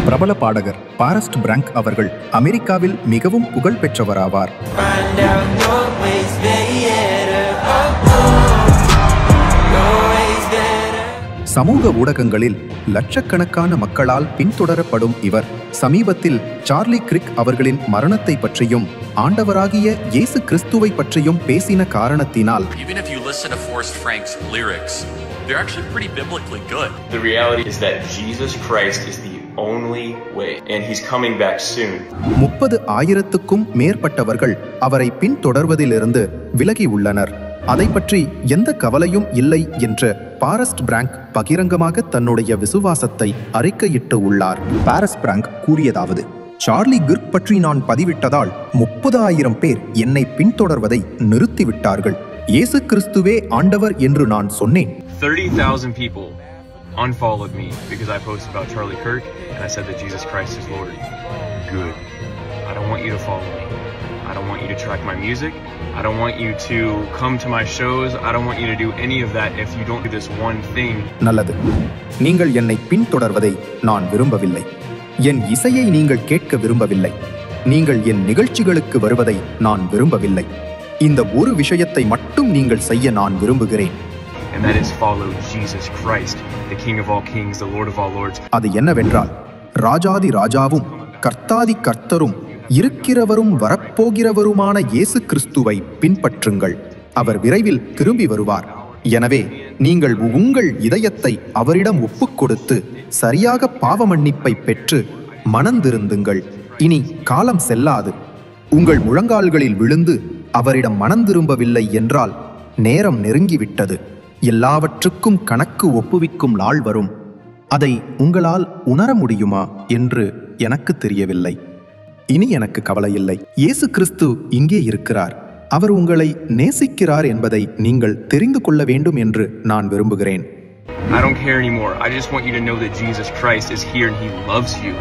பிரபல பாடகர் forest prank அவர்கள் அமெரிக்காவில் மிகவும் புகழ்பெற்றவராவார். சமூக ஊடகங்களில் லட்சக்கணக்கான மக்களால் பின்தொடரப்படும் இவர் சமீபத்தில் சார்லி கிர்க் அவர்களின் மரணத்தை பற்றியும் ஆண்டவராகிய இயேசு கிறிஸ்துவை பற்றியும் பேசின காரணத்தினால் they're actually pretty biblically good. The reality is that Jesus Christ is the only way and he's coming back soon. 30,000க்கும் மேற்பட்டவர்கள் அவரை பின்தொடர்வதிலிருந்து விலகி உள்ளனர். அதை பற்றி எந்த கவலையும் இல்லை என்று பாரஸ்ட் பிராங்க் பகிரங்கமாக தன்னுடைய விசுவாசத்தை அறிக்கையிட்டு உள்ளார். பாரஸ்ட் பிராங்க் கூறியதாவது: சார்லி கிர்க் பற்றி நான் பதிவிட்டதால் 30,000 பேர் என்னை பின்தொடர்வதை நிறுத்திவிட்டார்கள். இயேசு கிறிஸ்துவே ஆண்டவர் என்று நான் சொன்னேன். 30,000 people unfollowed me because I posted about Charlie Kirk and I said that Jesus Christ is Lord. Good. I don't want you to follow me. I don't want you to track my music. I don't want you to come to my shows. I don't want you to do any of that if you don't do this one thing. நல்லது. நீங்கள் என்னை பின்தொடர்வதை நான் விரும்பவில்லை. என் இசையை நீங்கள் கேட்க விரும்பவில்லை. நீங்கள் என் நிகழ்ச்சிகளுக்கு வருவதை நான் விரும்பவில்லை. இந்த ஒரு விஷயத்தை மட்டும் நீங்கள் செய்ய நான் விரும்புகிறேன். And that is follow Jesus Christ, the King of all kings, the Lord of all lords. அது என்னவென்றால், ராஜாதி ராஜாவும் கர்த்தாதி கர்த்தரும் இருக்கிறவரும் வரப்போகிறவருமான இயேசு கிறிஸ்துவை பின்பற்றுங்கள். அவர் விரைவில் திரும்பி வருவார். எனவே நீங்கள் உங்கள் இதயத்தை அவரிடம் ஒப்புக் கொடுத்து சரியாக பாவ மன்னிப்பை பெற்று மனந்திருந்துங்கள். இனி காலம் செல்லாது. உங்கள் முழங்கால்களில் விழுந்து அவரிடம் மனந்திரும்பவில்லை என்றால் நேரம் நெருங்கிவிட்டது. எல்லாவற்றுக்கும் கணக்கு ஒப்புவிக்கும் நாள் வரும். அதை உங்களால் உணர முடியுமா என்று எனக்கு தெரியவில்லை. இனி எனக்கு கவலையில்லை. இயேசு கிறிஸ்து இங்கே இருக்கிறார். அவர் உங்களை நேசிக்கிறார் என்பதை நீங்கள் தெரிந்து கொள்ள வேண்டும் என்று நான் விரும்புகிறேன். I don't care anymore. I just want you to know that Jesus Christ is here and he loves you.